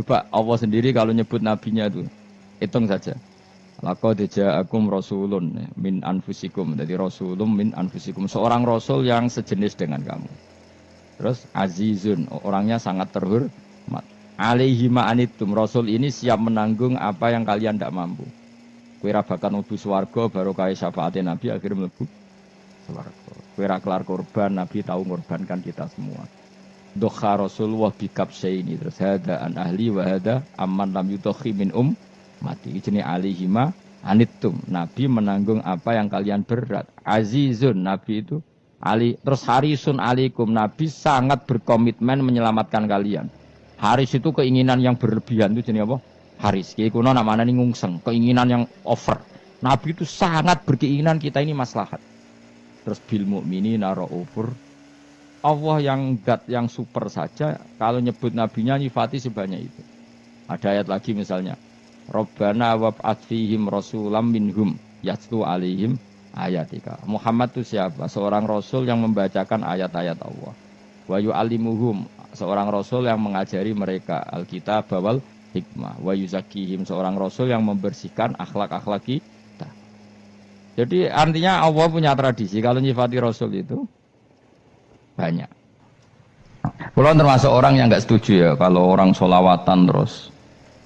Coba Allah sendiri kalau nyebut nabinya itu, hitung saja. Laqad ja'akum rasulun min anfusikum. Jadi rasulun min anfusikum. Seorang rasul yang sejenis dengan kamu. Terus azizun, orangnya sangat terhormat. Alaihi ma'anitum, rasul ini siap menanggung apa yang kalian tidak mampu. Kowe ra bakal mlebu swarga baru kaya syafaate Nabi akhirnya mlebu swarga. Kowe ra kelar korban, Nabi tahu mengorbankan kita semua. Dokha Rasulullah bikab ini terus hada an ahli wa hada amman lam yudokhi min mati. Ini alihima anittum. Nabi menanggung apa yang kalian berat. Azizun, Nabi itu ali terus harisun alikum. Nabi sangat berkomitmen menyelamatkan kalian. Haris itu keinginan yang berlebihan itu jenis apa? Haris. Kiai kuno namanya ini ngungseng, keinginan yang over. Nabi itu sangat berkeinginan kita ini maslahat. Terus bil mukminina raufur. Allah yang zat yang super saja kalau nyebut nabinya nyifati sebanyak itu. Ada ayat lagi misalnya, Rabbana wab'ats fihim rasulam minhum yatlu alaihim ayatika. Muhammad itu siapa? Seorang rasul yang membacakan ayat-ayat Allah. Wa yu'allimuhum, seorang rasul yang mengajari mereka Alkitab wal hikmah. Wa yuzakkihim, seorang rasul yang membersihkan akhlak-akhlak kita. Jadi artinya Allah punya tradisi kalau nyifati rasul itu banyak. Kalau termasuk orang yang nggak setuju ya kalau orang sholawatan terus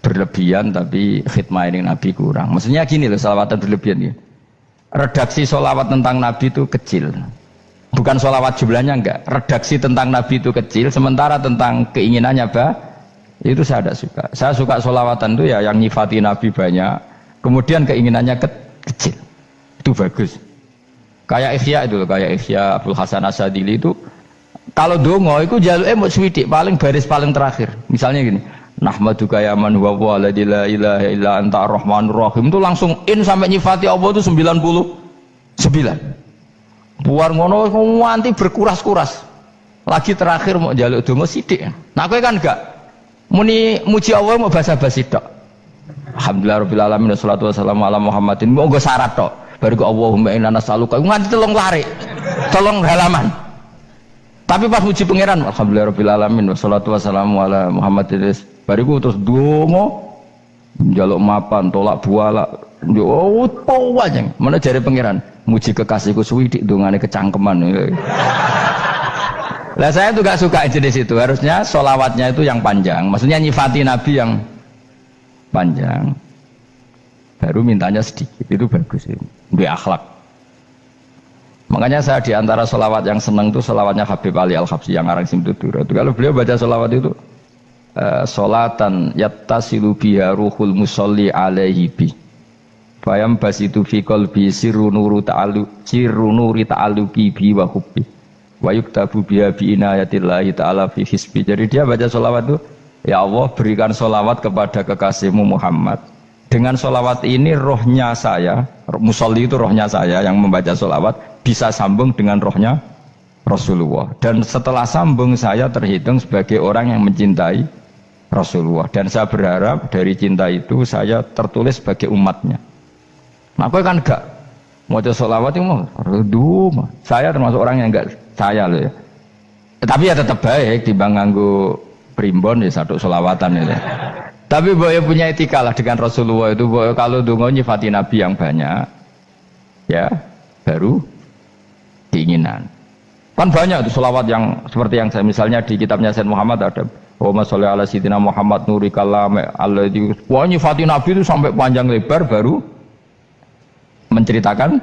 berlebihan tapi khidmah ini Nabi kurang. Maksudnya gini loh, sholawatan berlebihan ya. Redaksi sholawat tentang Nabi itu kecil. Bukan sholawat jumlahnya enggak. Redaksi tentang Nabi itu kecil, sementara tentang keinginannya itu saya tidak suka. Saya suka sholawatan itu ya yang nyifati Nabi banyak, kemudian keinginannya kecil. Itu bagus. Kayak Ihya itu loh, kayak Ihya Abdul Hasan Asadili itu kalau dongo itu jaluke mau swidik paling baris paling terakhir. Misalnya gini, nahmaduka ya man huwa waladi la ilaha illa anta arrahmanur rahim, itu langsung in sampai nyifati Allah itu 99. Buar ngono nganti berkuras-kuras. Lagi terakhir mau jaluk dongo sithik. Nah kowe kan enggak muni muji Allah mau basa-basi tok. Alhamdulillahirabbil alamin wassalatu wassalamu ala Muhammadin. Mau nggo syarat tok. Baru ke Allahumma inna nas'aluka nganti telung lari. Telung halaman. Tapi pas muji pangeran alhamdulillahirabbil alamin wassalatu wassalamu ala Muhammadin. Bariku terus dongo njaluk mapan tolak buala. Oh, aja. Mana jare pangeran? Muji kekasihku suwidik dongane kecangkeman. Lah saya tuh gak suka jenis itu. Harusnya sholawatnya itu yang panjang. Maksudnya nyifati Nabi yang panjang. Baru mintanya sedikit. Itu bagus itu. Di akhlak. Makanya saya diantara sholawat yang senang itu sholawatnya Habib Ali Al-Habsyi yang ngarang Simtutura. Kalau beliau baca sholawat itu sholatan yattasilu biha ruhul musolli alaihi bi fayam basitu fi qalbi sirru nuri ta'alluqi bi wa hubbi wa yuktabu biha bi inayatillahi ta'ala fi hisbi. Jadi dia baca sholawat itu, ya Allah berikan sholawat kepada kekasihmu Muhammad. Dengan sholawat ini rohnya saya, musolli itu rohnya saya yang membaca sholawat, bisa sambung dengan rohnya Rasulullah. Dan setelah sambung saya terhitung sebagai orang yang mencintai Rasulullah. Dan saya berharap dari cinta itu saya tertulis sebagai umatnya. Nah, aku kan enggak mau sholawat itu mau saya termasuk orang yang enggak saya loh ya. Tapi ya tetap baik dibanding nganggo primbon ya satu sholawatan ya. Tapi boleh punya etika lah dengan Rasulullah itu. Kalau dongo nyifati Nabi yang banyak, ya baru keinginan. Kan banyak tuh sholawat yang seperti yang saya misalnya di kitabnya Sayyid Muhammad ada Allahumma sholli ala sayyidina Muhammad nuri kalam alladzi. Wah nyifati Nabi itu sampai panjang lebar baru menceritakan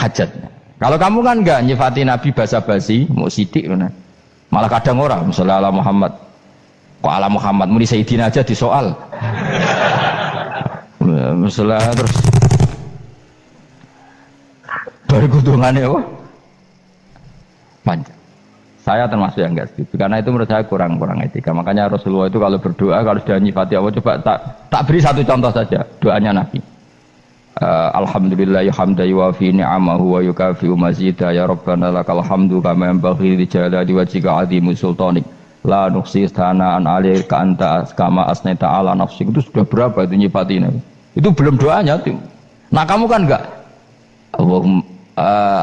hajatnya. Kalau kamu kan enggak nyifati Nabi basa-basi, mau sidik malah kadang orang misalnya ala Muhammad. Kok ala Muhammad muni Sayyidina aja disoal. Masalah terus dari kudungannya apa? Panjang. Saya termasuk yang enggak setuju karena itu menurut saya kurang etika. Makanya Rasulullah itu kalau berdoa kalau sudah nyifati Allah, coba tak beri satu contoh saja doanya Nabi. Alhamdulillah hamdan yuwafi ni'amahu wa yukafi'u mazidah ya Rabbana lakal hamdu kama yanbaghi li jalali wajhika 'azimi sultanik. La nuksi sanaan alaika anta kama asnaita ala nafsik. Itu sudah berapa itu nyifatin itu belum doanya tuh. Nah kamu kan enggak Allahumma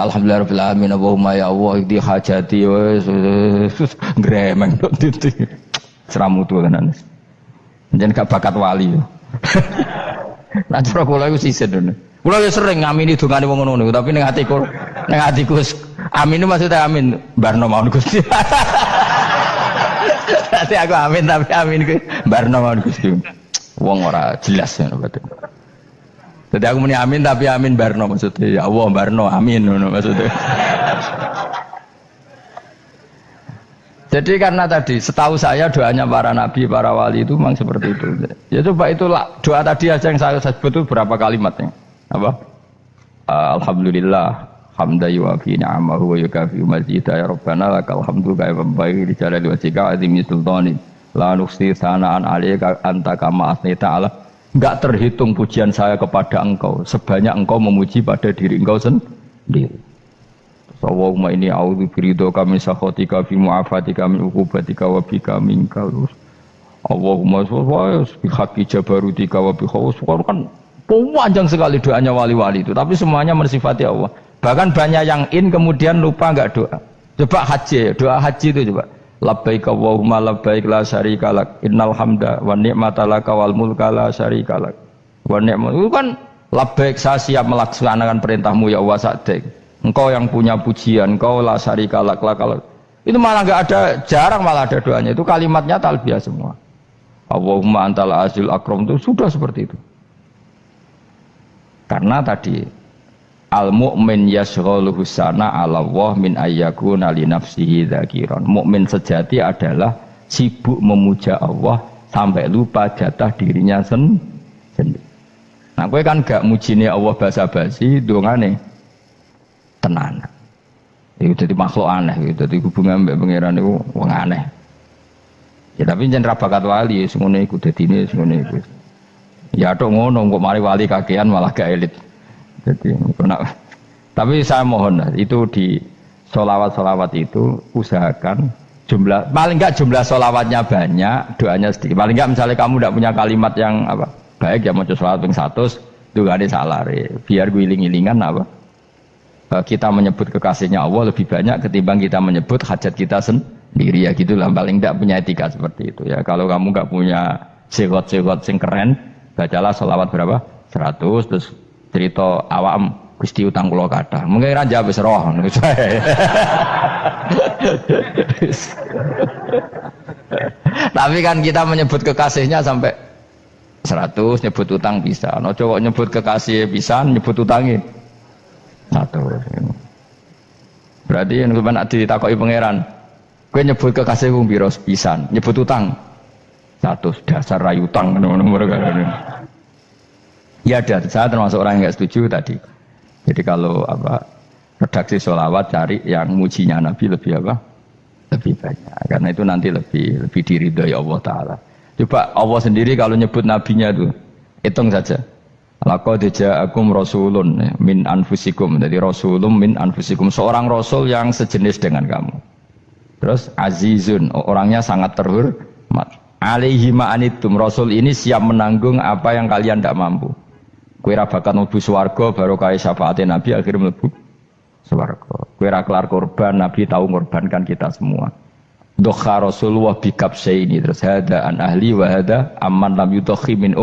alhamdulillahirabbil alamin Allahumma ya Allah di hajati wes gremeng itu seramu tuh kan. Jangan gak bakat wali. Nah cara kula iku sisen. Kula ya sering ngamini dongane wong ngono tapi ning atiku amin maksudnya amin barno mawon Gusti. Nanti aku amin tapi amin ku barno mawon Gusti. Wong ora jelas ngono betul. Jadi aku muni amin tapi amin barno maksudnya ya Allah barno amin ngono maksudnya. Jadi karena tadi setahu saya doanya para nabi, para wali itu memang seperti itu. Ya coba itulah doa tadi aja yang saya sebut itu berapa kalimatnya. Apa? Alhamdulillah hamda yuwafi ni'amahu wa yukafi mazidah ya Rabbana lakal hamdu kaya membaik di jalali wajhika azimi sultani la nuksi sanaan alaika anta kama asnita ala. Enggak terhitung pujian saya kepada engkau sebanyak engkau memuji pada diri engkau sendiri. Allahumma ini a'udzu biridhoka min sakhatika fi mu'afatika min uqubatika wa bika minkal. Allahumma salli bi haqqi jabarutika wa bi khawfika kan panjang sekali doanya wali-wali itu tapi semuanya mensifati Allah. Bahkan banyak yang kemudian lupa enggak doa. Coba haji, doa haji itu coba. Labbaik Allahumma labbaik la syarika lak innal hamda wa ni'mata laka wal mulka la syarika lak. Wa ni'mat itu kan labbaik saya siap melaksanakan perintahmu ya Allah sa'dik. Engkau yang punya pujian, engkau la syarika lak. Itu malah enggak ada, jarang malah ada doanya. Itu kalimatnya talbiyah semua. Allahumma antal azil akram itu sudah seperti itu. Karena tadi al-mu'min yashghaluhu sana 'ala Allah min ayyakuna li nafsihi dzakiran. Mukmin sejati adalah sibuk memuja Allah sampai lupa jatah dirinya sendiri. Nah, kowe kan gak mujine Allah basa-basi, dongane tenan. Itu jadi makhluk aneh, itu jadi hubungan mbek pangeran itu wong aneh. Ya tapi jen ra bakat wali, ngono iku dadine ngono iku. Ya tok ngono kok mari wali kakean malah gak elit. Jadi tapi saya mohon itu di sholawat itu usahakan jumlah paling enggak jumlah sholawatnya banyak, doanya sedikit. Paling enggak misalnya kamu tidak punya kalimat yang apa baik ya mau sholawat ping 100 itu gak ada salah biar guling-gilingan apa kita menyebut kekasihnya Allah lebih banyak ketimbang kita menyebut hajat kita sendiri ya gitulah. Paling enggak punya etika seperti itu ya. Kalau kamu enggak punya segot-segot sing keren bacalah sholawat berapa 100 terus cerita awam Gusti utang kula kathah. Mengke ra jawab wis roh. Tapi kan kita menyebut kekasihnya sampai 100 nyebut utang bisa. No cowok nyebut kekasih bisa nyebut utangnya 100. Berarti yang sampeyan ditakoki pangeran, kowe nyebut kekasihku piro pisan, nyebut utang 100 dasar rayu utang ngono-ngono kan. Ya ada, saya termasuk orang yang nggak setuju tadi. Jadi kalau apa redaksi sholawat cari yang mujinya Nabi lebih apa? Lebih banyak. Karena itu nanti lebih diridhoi Allah Taala. Coba Allah sendiri kalau nyebut nabinya itu hitung saja. Laqad ja'akum rasulun min anfusikum. Jadi rasulun min anfusikum, seorang rasul yang sejenis dengan kamu. Terus azizun, orangnya sangat terhormat. Alaihi ma'anitum, rasul ini siap menanggung apa yang kalian tidak mampu. Kowe ra bakal mlebu swarga baru kaya syafaate Nabi akhirnya mlebu swarga. Kowe ra kelar korban, Nabi tahu mengorbankan kita semua. Dokha Rasulullah bikabsaini terus hada an ahli wa hada amman lam yudokhi min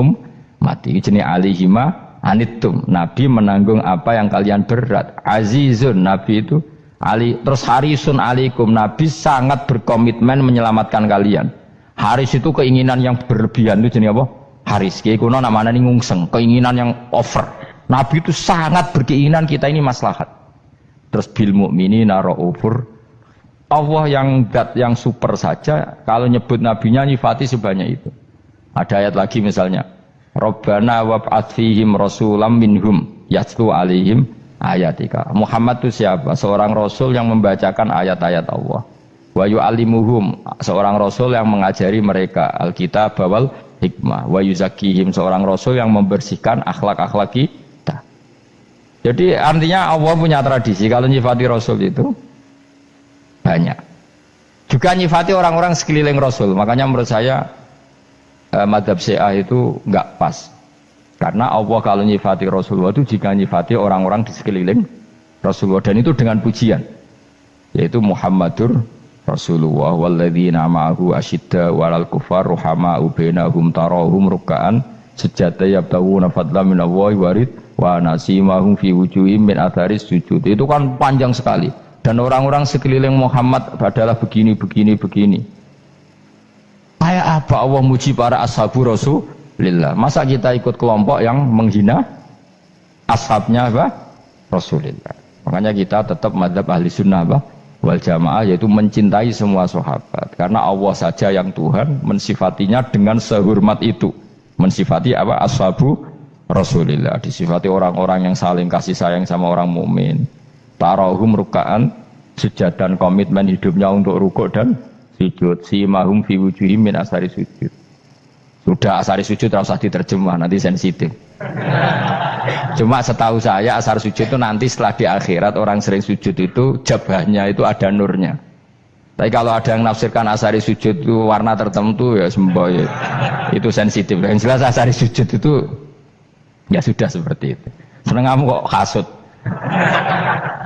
mati. Jenenge alihima anittum. Nabi menanggung apa yang kalian berat. Azizun, Nabi itu ali terus harisun alaikum. Nabi sangat berkomitmen menyelamatkan kalian. Haris itu keinginan yang berlebihan itu jenenge apa? Haris, kiai kuno namanya ini ngungseng, keinginan yang over. Nabi itu sangat berkeinginan kita ini maslahat. Terus bil mukminina raufur. Allah yang super saja kalau nyebut nabinya nyifati sebanyak itu. Ada ayat lagi misalnya, Rabbana wab'ats fihim rasulam minhum yatlu alaihim ayatika. Muhammad itu siapa? Seorang rasul yang membacakan ayat-ayat Allah. Wa yu'allimuhum, seorang rasul yang mengajari mereka Alkitab wal hikmah. Wa yuzakkihim, seorang rasul yang membersihkan akhlak-akhlak kita. Jadi artinya Allah punya tradisi kalau nyifati rasul itu banyak. Juga nyifati orang-orang sekeliling rasul. Makanya menurut saya madhab Syiah itu enggak pas. Karena Allah kalau nyifati Rasulullah itu jika nyifati orang-orang di sekeliling Rasulullah, dan itu dengan pujian, yaitu Muhammadur Rasulullah walladzina ma'ahu asyidda walal kufar ruhama'u bainahum tarahum ruk'an sujada yabtawuna fadlan minallahi warid wa nasimahum fi wujuhim min atharis sujud. Itu kan panjang sekali dan orang-orang sekeliling Muhammad adalah begini. Kayak apa Allah muji para ashabu Rasulillah? Masa kita ikut kelompok yang menghina ashabnya apa? Rasulillah. Makanya kita tetap madzhab ahli sunnah apa? Wal jamaah, yaitu mencintai semua sahabat karena Allah saja yang Tuhan mensifatinya dengan sehormat itu, mensifati apa? Ashabu Rasulillah, disifati orang-orang yang saling kasih sayang sama orang mukmin. Tarahum ruk'an, sujud dan komitmen hidupnya untuk rukuk dan sujud. Simahum fi wujuhim min asari sujud. Sudah asari sujud tidak usah diterjemah, nanti sensitif. Cuma setahu saya asar sujud itu nanti setelah di akhirat orang sering sujud itu jabahnya itu ada nurnya. Tapi kalau ada yang nafsirkan asari sujud itu warna tertentu ya semboy. Itu sensitif. Yang jelas asari sujud itu ya sudah seperti itu. Seneng kamu kok kasut.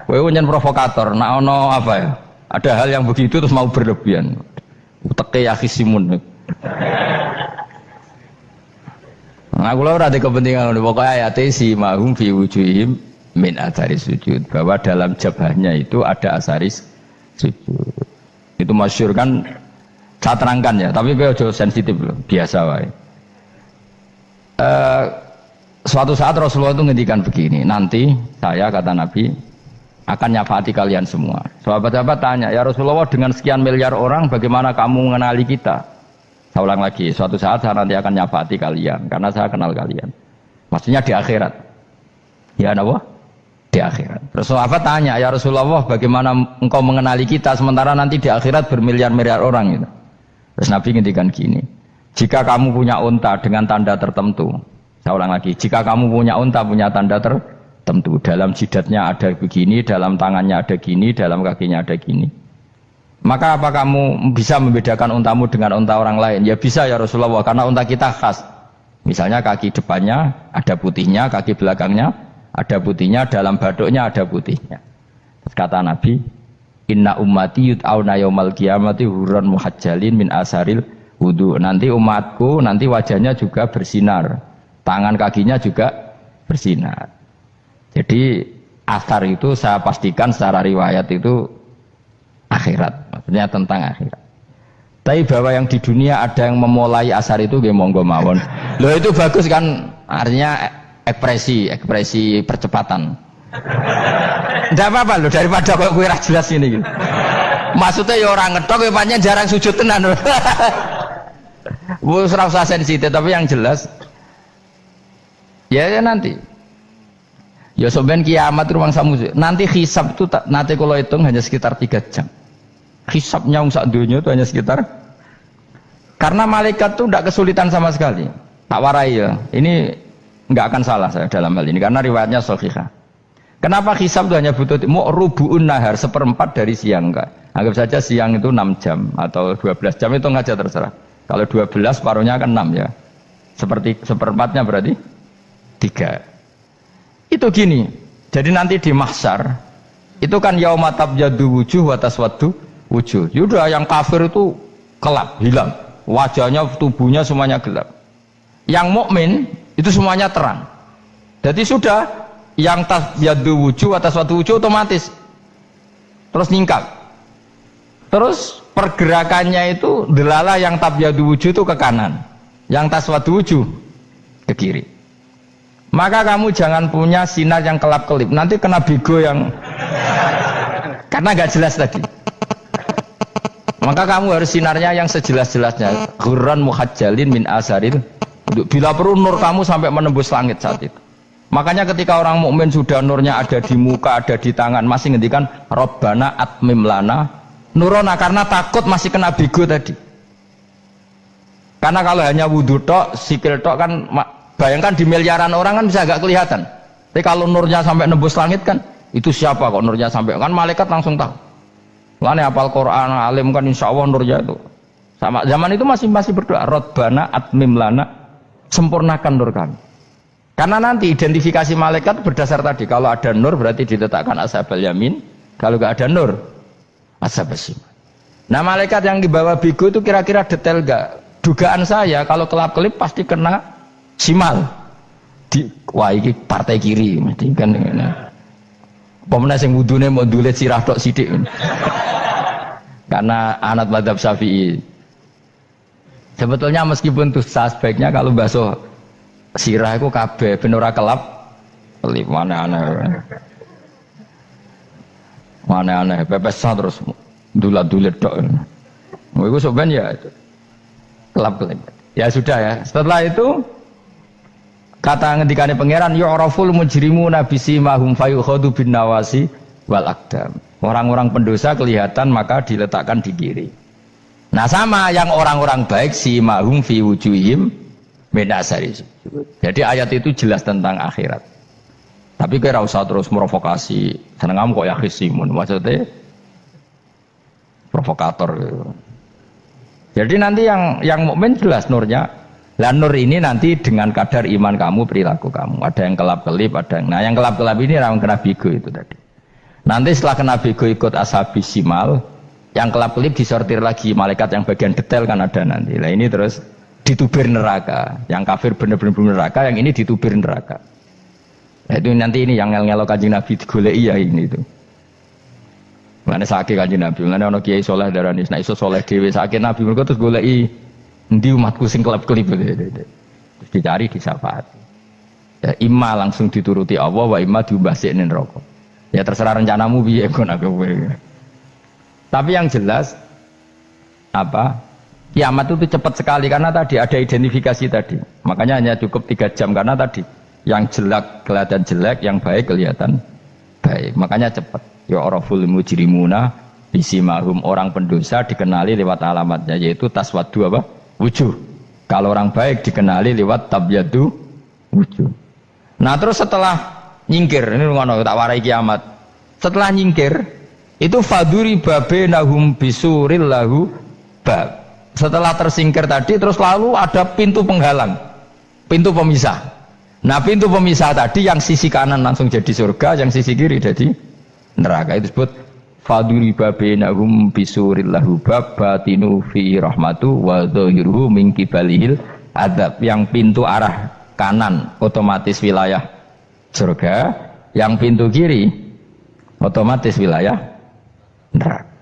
Kowe nyen provokator, nak ono apa ya? Ada hal yang begitu terus mau berlebihan. Uteke ya khisimun. Nah, kalau ada kepentingan pokoknya ayat si mahum fi wujuhim min athari sujud, bahwa dalam jabahnya itu ada asaris sujud. Itu masyhur kan, saya terangkan ya, tapi jauh sensitif loh, biasa wae. Suatu saat Rasulullah itu ngendikan begini, nanti saya kata Nabi akan nyafaati kalian semua. Sahabat-sahabat tanya, ya Rasulullah dengan sekian miliar orang bagaimana kamu mengenali kita? Saya ulang lagi, suatu saat saya nanti akan nyafaati kalian karena saya kenal kalian. Maksudnya di akhirat. Ya Allah, di akhirat. Terus sahabat tanya, ya Rasulullah bagaimana engkau mengenali kita sementara nanti di akhirat bermiliar-miliar orang gitu. Terus Nabi ngendikan gini, jika kamu punya unta dengan tanda tertentu, saya ulang lagi, jika kamu punya unta punya tanda tertentu, dalam jidatnya ada begini, dalam tangannya ada gini, dalam kakinya ada gini. Maka apa kamu bisa membedakan untamu dengan unta orang lain? Ya bisa ya Rasulullah, karena unta kita khas. Misalnya kaki depannya ada putihnya, kaki belakangnya ada putihnya, dalam baduknya ada putihnya. Terus kata Nabi, inna ummati yud'auna yaumal qiyamati hurran muhajjalin min asaril wudu. Nanti umatku, nanti wajahnya juga bersinar, tangan kakinya juga bersinar. Jadi asar itu saya pastikan secara riwayat itu akhirat, maksudnya tentang akhirat. Tapi bahwa yang di dunia ada yang memulai asar itu nggih monggo mawon. Loh itu bagus kan, artinya ekspresi percepatan. Enggak apa-apa loh, daripada kok kowe ra jelas ini gitu. Maksudnya ya orang ngetok kowe pancen jarang sujud tenan. Wis ora usah sensitif, tapi yang jelas ya nanti. Ya sampean kiamat ruang samu. Nanti hisab itu nanti kalau hitung hanya sekitar 3 jam. Hisabnya sak dunia itu hanya sekitar, karena malaikat itu tidak kesulitan sama sekali. Tak warai ya, ini nggak akan salah saya dalam hal ini karena riwayatnya sahihah. Kenapa hisab itu hanya butuh rubu'un nahar, 1/4 dari siang enggak? Anggap saja siang itu 6 jam atau 12 jam, itu aja terserah. Kalau 12 paruhnya kan 6 ya. Seperti 1/4-nya berarti 3. Itu gini. Jadi nanti di mahsyar itu kan yauma tabyaddu wujuh wa taswaddu wujuh. Yaudah yang kafir itu kelap, hilang. Wajahnya, tubuhnya semuanya gelap. Yang mukmin itu semuanya terang. Jadi sudah yang tabyaddu wujuh wa taswaddu wujuh otomatis terus ningkat. Terus pergerakannya itu delala yang tabyaddu wujuh itu ke kanan, yang taswaddu wujuh ke kiri. Maka kamu jangan punya sinar yang kelap-kelip, nanti kena bego yang karena gak jelas tadi. Maka kamu harus sinarnya yang sejelas-jelasnya, ghurran muhajjalin min asaril. Bila perlu nur kamu sampai menembus langit saat itu. Makanya ketika orang mukmin sudah nurnya ada di muka, ada di tangan, masih ngendikan Rabbana atmim lana nurona, karena takut masih kena bego tadi. Karena kalau hanya wudu tok, sikil tok kan, bayangkan di miliaran orang kan bisa agak kelihatan. Tapi kalau nurnya sampai nembus langit kan, itu siapa kok nurnya sampai, kan malaikat langsung tahu. Lane hafal Quran, alim kan insya Allah nurnya itu. Sama zaman itu masih berdoa, Rabbana atmim lana, sempurnakan nur kami. Karena nanti identifikasi malaikat berdasar tadi, kalau ada nur berarti diletakkan ashabal yamin, kalau nggak ada nur ashabas shimal. Nah malaikat yang dibawa bigo itu kira-kira detail gak? Dugaan saya kalau kelap-kelip pasti kena simal. Wah ini partai kiri mesti kan. Pemenang yang wudhunya mau dulet sirah tok sidik. Karena anak madzhab Syafi'i. Sebetulnya meskipun tuh sebaiknya kalau basuh sirah itu kabeh ben ora kelip mana aneh pepesan terus dulat-dulit tok. Iku soben ya kelap-kelip. Ya sudah ya. Setelah itu kata ngendikane pangeran yu'raful mujrimuna bisimahum fayukhadu bin nawasi wal aqdam. Orang-orang pendosa kelihatan maka diletakkan di kiri. Nah sama yang orang-orang baik simahum fi wujuhim min asari sujud. Jadi ayat itu jelas tentang akhirat. Tapi kira usah terus merovokasi. Seneng kamu kok ya khisimun maksudnya provokator gitu. Jadi nanti yang mukmin jelas nurnya. Lah nur ini nanti dengan kadar iman kamu, perilaku kamu. Ada yang kelap-kelip, ada yang. Nah, yang kelap-kelip ini orang kena bigo itu tadi. Nanti setelah kena bigo ikut ashabis simal, yang kelap-kelip disortir lagi malaikat yang bagian detail kan ada nanti. Nah, ini terus ditubir neraka. Yang kafir benar-benar neraka, yang ini ditubir neraka. Nah, itu nanti ini yang ngel-ngelok Kanjeng Nabi digoleki ya ini itu. Mana sakit Kanjeng Nabi, mana ono kiai soleh darani, nek iso soleh dhewe sakit Nabi mergo terus goleki endi umatku sing kelep-kelip terus dicari disyafaati. Ya imma langsung dituruti Allah wa imma diumbasik ning neraka. Ya terserah rencanamu piye kon aku. Tapi yang jelas apa? Kiamat itu cepat sekali karena tadi ada identifikasi tadi. Makanya hanya cukup 3 jam karena tadi yang jelek kelihatan jelek, yang baik kelihatan baik. Makanya cepat. Ya araful mujrimuna bisimahum, orang pendosa dikenali lewat alamatnya yaitu taswaddu apa? Wujuh. Kalau orang baik dikenali lewat tabyadu wujuh. Nah terus setelah nyingkir, ini ngono tak warai kiamat. Setelah nyingkir itu faduri babenahum bisuril lahu bab. Setelah tersingkir tadi terus lalu ada pintu penghalang, pintu pemisah. Nah pintu pemisah tadi yang sisi kanan langsung jadi surga, yang sisi kiri jadi neraka. Itu disebut faduri babenahum bisuril lahu bab batinu fi rahmatu wa dhahiruhu min qibalihil adzab. Yang pintu arah kanan otomatis wilayah surga, yang pintu kiri otomatis wilayah neraka.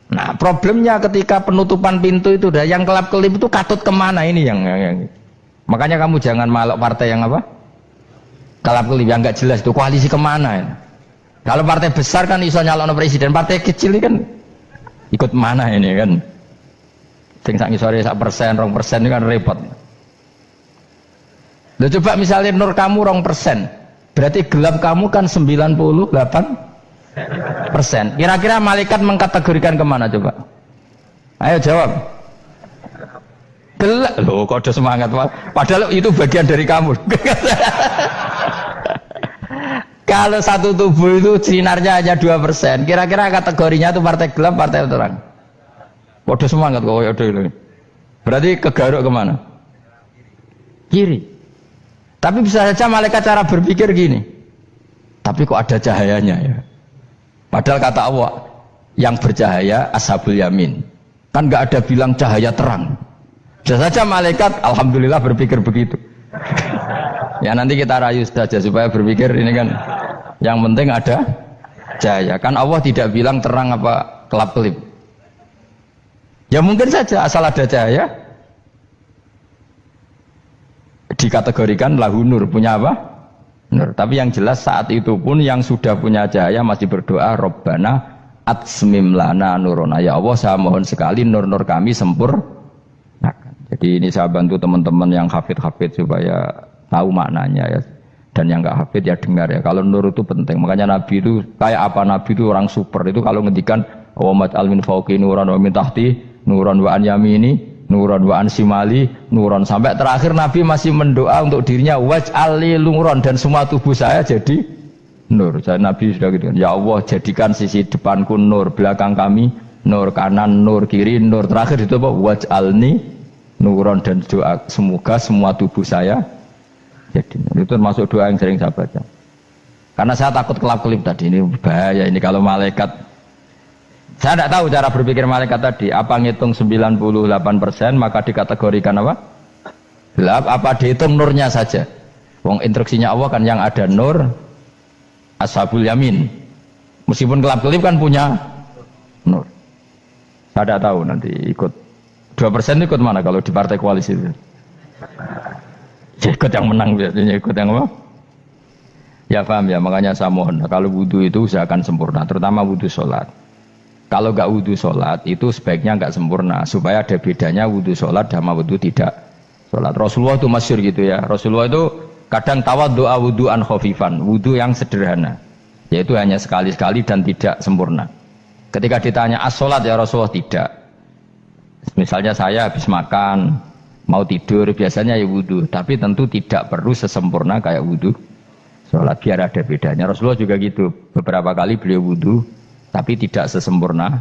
Nah problemnya ketika penutupan pintu itu dah yang kelap-kelip itu katut kemana ini yang makanya kamu jangan malok partai yang apa kelap-kelip yang nggak jelas itu koalisi kemana ya? Kalau partai besar kan iso nyalon presiden, partai kecil ini kan ikut mana ini kan sing sak ngisore 1%, 2% ini kan repot. Loh coba misalnya nur kamu 2%, berarti gelap kamu kan 98%. Kira-kira malaikat mengkategorikan kemana coba? Ayo jawab. Gelap. Loh kok ada semangat Pak. Padahal itu bagian dari kamu. Kalau satu tubuh itu sinarnya hanya 2%, kira-kira kategorinya itu partai gelap, partai terang. Waduh semangat kok ya ini. Berarti kegaruk kemana? Kiri. Tapi bisa saja malaikat cara berpikir gini. Tapi kok ada cahayanya ya? Padahal kata Allah, yang bercahaya ashabul yamin. Kan nggak ada bilang cahaya terang. Bisa saja malaikat, alhamdulillah berpikir begitu. Ya nanti kita rayu saja supaya berpikir ini kan yang penting ada cahaya. Kan Allah tidak bilang terang apa kelap-kelip. Ya mungkin saja asal ada cahaya dikategorikan lahu nur, punya apa? Nur. Tapi yang jelas saat itu pun yang sudah punya cahaya masih berdoa Rabbana atsmim lana nurona. Ya Allah saya mohon sekali nur-nur kami sempurnakan. Jadi ini saya bantu teman-teman yang hafid-hafid supaya tahu maknanya ya, dan yang nggak hafid ya dengar ya. Kalau nur itu penting, makanya Nabi itu kayak apa? Nabi itu orang super itu kalau ngendikan awamat almin fauqi nuran wa min tahti nuran wa an yamini nuran wa an simali nuran, sampai terakhir Nabi masih mendoa untuk dirinya waj'alli nuran, dan semua tubuh saya jadi nur. Saya Nabi sudah gitu, ya Allah jadikan sisi depanku nur, belakang kami nur, kanan nur, kiri nur, terakhir itu apa? Waj'alni nuran, dan doa semoga semua tubuh saya jadi itu termasuk doa yang sering saya baca. Karena saya takut kelap-kelip tadi, ini bahaya ini kalau malaikat Saya tidak tahu cara berpikir malaikat tadi. Apa ngitung 98% maka dikategorikan apa? Gelap. Apa dihitung nurnya saja? Wong instruksinya Allah kan yang ada nur, ashabul yamin. Meskipun kelap-kelip kan punya nur. Saya tidak tahu nanti ikut 2% ikut mana kalau di partai koalisi itu? Ya, ikut yang menang biasanya, ikut yang apa? Ya paham ya, makanya saya mohon kalau wudhu itu usahakan sempurna, terutama wudhu sholat. Kalau nggak wudhu sholat itu sebaiknya nggak sempurna, supaya ada bedanya wudhu sholat sama wudhu tidak sholat. Rasulullah itu masyhur gitu ya, Rasulullah itu kadang tawaddu'a wudhu'an khafifan, wudhu yang sederhana, yaitu hanya sekali-sekali dan tidak sempurna. Ketika ditanya as-sholat ya Rasulullah, tidak. Misalnya saya habis makan, mau tidur, biasanya ya wudhu, tapi tentu tidak perlu sesempurna kayak wudhu sholat, biar ada bedanya. Rasulullah juga gitu, beberapa kali beliau wudhu tapi tidak sesempurna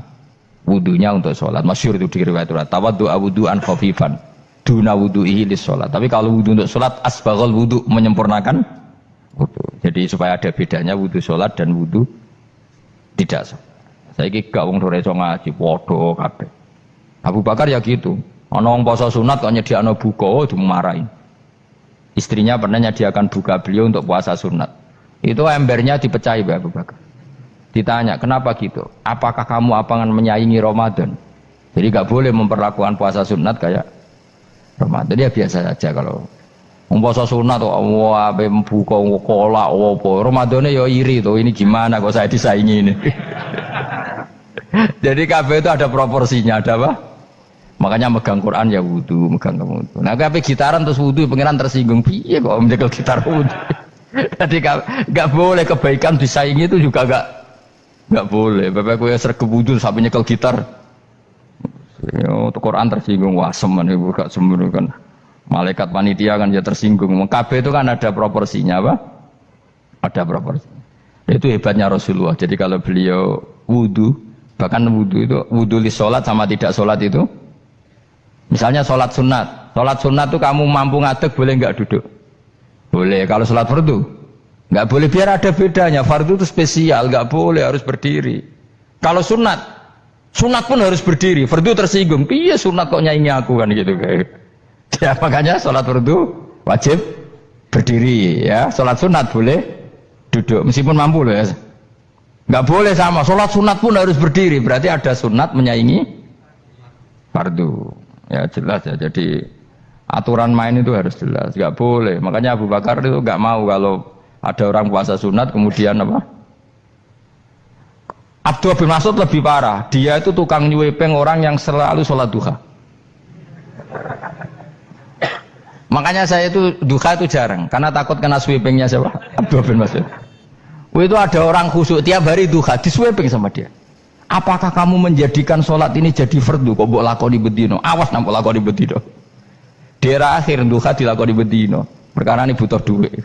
wudhunya untuk sholat. Masyhur itu di riwayat tawaddu'a wudhu'an khafifan duna wudhu'ihi lis sholat. Tapi kalau wudhu untuk sholat asbaghal wudhu, menyempurnakan wudhu. Jadi supaya ada bedanya wudhu sholat dan wudhu tidak sholat. Saya gak wong sore ngaji podo kabeh. Abu Bakar ya gitu. Ana wong poso sunat kok nyediakno buka dimarahin. Istrinya pernah nyediakan buka beliau untuk puasa sunat. Itu embernya dipecahi Abu Bakar. Ditanya, kenapa gitu? Apakah kamu akan menyaingi Ramadan? Jadi gak boleh memperlakukan puasa sunat kayak Ramadan. Ya biasa saja kalau puasa sunat tuh wah buka kolak apa. Ramadannya ya iri tuh, ini gimana kok saya disaingi ini. Jadi kabeh itu ada proporsinya, ada apa? Makanya megang Quran ya wudu, megang wudu. Nah, kabeh gitaran terus wudu, pengiran tersinggung. Piye kok menjegal gitar wudu? Jadi gak boleh kebaikan disaingi itu juga gak boleh. Bapak gue sergep wudu sampai nyekel gitar. Untuk Quran tersinggung, wah semen ibu gak sembunyi kan. Malaikat panitia kan ya tersinggung. Kabeh itu kan ada proporsinya apa? Ada proporsinya. Itu hebatnya Rasulullah. Jadi kalau beliau wudu, bahkan wudu itu wudu li sholat sama tidak sholat itu. Misalnya sholat sunat itu kamu mampu ngadeg boleh nggak duduk? Boleh. Kalau sholat fardu nggak boleh, biar ada bedanya. Fardu itu spesial, nggak boleh, harus berdiri. Kalau sunat pun harus berdiri. Fardu tersinggung, iya sunat kok nyaingi aku kan gitu kayak. Ya makanya sholat fardu wajib berdiri ya. Sholat sunat boleh duduk meskipun mampu loh ya. Nggak boleh sama. Sholat sunat pun harus berdiri. Berarti ada sunat menyaingi fardu. Ya jelas ya. Jadi aturan main itu harus jelas. Nggak boleh. Makanya Abu Bakar itu nggak mau kalau ada orang puasa sunat kemudian apa? Abdullah bin Mas'ud lebih parah. Dia itu tukang nyuwepeng orang yang selalu sholat duha. Makanya saya itu duha itu jarang karena takut kena sweepingnya siapa? Abdullah bin Mas'ud. Itu ada orang khusyuk tiap hari duha disweeping sama dia. Apakah kamu menjadikan sholat ini jadi fardu? Kok mbok lakoni bedino? Awas nampak lakoni bedino. Daerah akhir duha dilakoni bedino. Perkara ini butuh duit.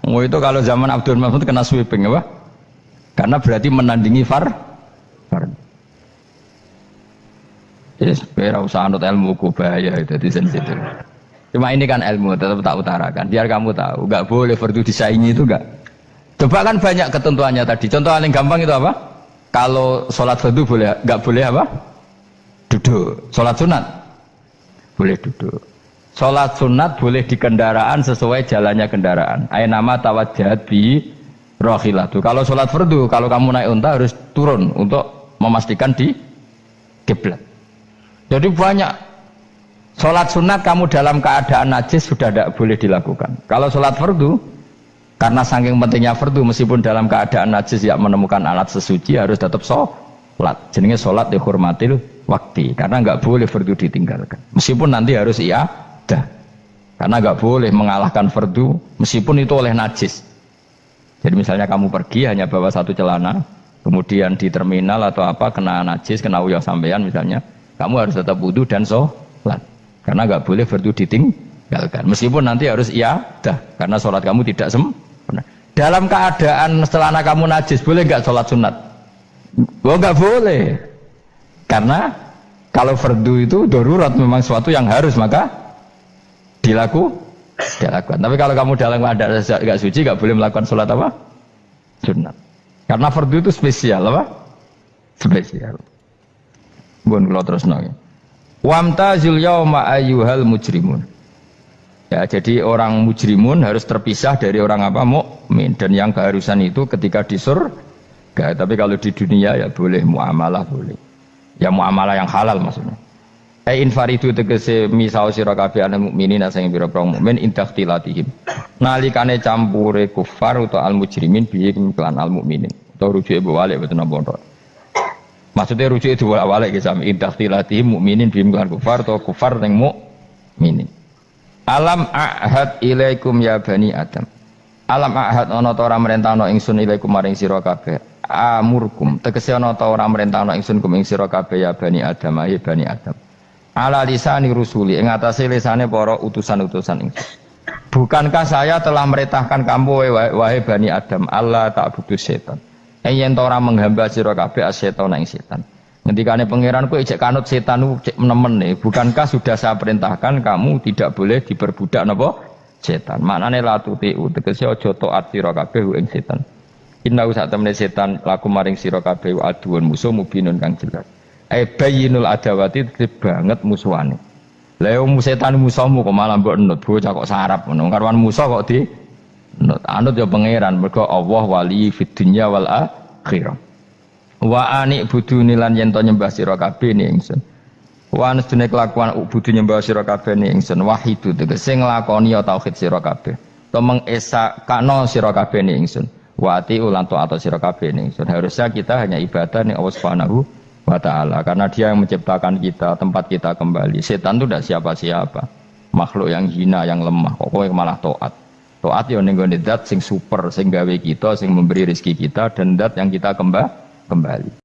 Itu kalau zaman Abdul Mas'ud kena sweeping apa? Karena berarti menandingi fardu. Yes, biar usah anut ilmu ku bahaya itu di sensitif. Cuma ini kan ilmu tetap tak utarakan. Biar kamu tahu, nggak boleh fardu disaingi itu nggak. Coba kan banyak ketentuannya tadi. Contoh paling gampang itu apa? Kalau sholat fardu boleh, nggak boleh apa? Duduk. Sholat sunat boleh duduk. Sholat sunat boleh di kendaraan sesuai jalannya kendaraan. Ainama tawajjahat bi rohilatu. Kalau sholat fardu, kalau kamu naik unta harus turun untuk memastikan di kiblat. Jadi banyak sholat sunat kamu dalam keadaan najis sudah tidak boleh dilakukan. Kalau sholat fardu, karena saking pentingnya fardu meskipun dalam keadaan najis ya menemukan alat sesuci harus tetap sholat. Jenenge sholat dihormatil waktu, karena nggak boleh fardu ditinggalkan. Meskipun nanti harus iadah, karena nggak boleh mengalahkan fardu meskipun itu oleh najis. Jadi misalnya kamu pergi hanya bawa satu celana, kemudian di terminal atau apa kena najis, kena uyah sampean misalnya, kamu harus tetap wudu dan sholat, karena nggak boleh fardu ditinggalkan. Meskipun nanti harus iadah, karena sholat kamu tidak sempurna. Dalam keadaan celana kamu najis, boleh nggak sholat sunat? Oh nggak boleh, karena kalau fardu itu darurat, memang sesuatu yang harus maka dilakukan. Tapi kalau kamu dalam keadaan nggak suci, nggak boleh melakukan sholat apa? Sunat. Karena fardu itu spesial apa? spesial. Mbon kula terusno. Wamtazil yauma ayyuhal mujrimun. Ya, jadi orang mujrimun harus terpisah dari orang apa? Mukmin. Dan yang keharusan itu ketika di surga. Tapi kalau di dunia ya boleh muamalah boleh. Ya muamalah yang halal maksudnya. Infaridu tegese misau sira kabeh ana mukminin sing pira-pira mukmin intakhtilatihim. Nalikane campure kufar utawa al mujrimin bihi kelan al mukminin. Utawa rujuke balik boten napa. Maksudnya rujuke diwalik ge sami intakhtilatihim mukminin bihi kelan kufar utawa kufar ning mukminin. Alam ahad ilaikum ya bani Adam. Alam ahad ana ta ora merentano ingsun ilaikum maring sira kabeh. Amurkum tegese ana ta ora merentano ingsun kum ing sira kabeh ya bani Adam ya bani Adam. Ala lisani rusuli ing atase lisane para utusan-utusan ingsun. Bukankah saya telah merintahkan kamu wahai bani Adam Allah ta'budu setan. Yen ta ora menghamba sira kabeh asetan ing setan. Ngendikane pangeran kowe ijek kanut setan ku cek nemen nih. Bukankah sudah saya perintahkan kamu tidak boleh diperbudak napa setan. Maknane la tutiu tegese aja taat sira kabeh ing setan. Inna sak temene setan laku maring sira kabeh aduun musuh mubinun kang jelas. Bayinul adawati banget musuhane. Lah yo setan musuhmu kok malah mbok enut bocah kok sarap ngono. Karwan musuh kok di enut. Anut yo pangeran mergo Allah wali fid dunya wal akhirah. Wa ani buduni lan yen to nyembah sira kabeh ni ingsun. Wa anstune kelakuan budu nyembah sira kabeh ni ingsun wahidu tegese nglakoni tauhid sira kabeh. To mengesakno sira kabeh ni ingsun. Wa ati ulan taat sira kabeh ni ingsun. Harusnya kita hanya ibadah ning Allah Subhanahu wa ta'ala karena dia yang menciptakan kita, tempat kita kembali. Setan itu tidak siapa-siapa, makhluk yang hina, yang lemah. Kok malah taat ya ning gone zat sing super, sing gawe kita, sing memberi rezeki kita dan zat yang kita kembali.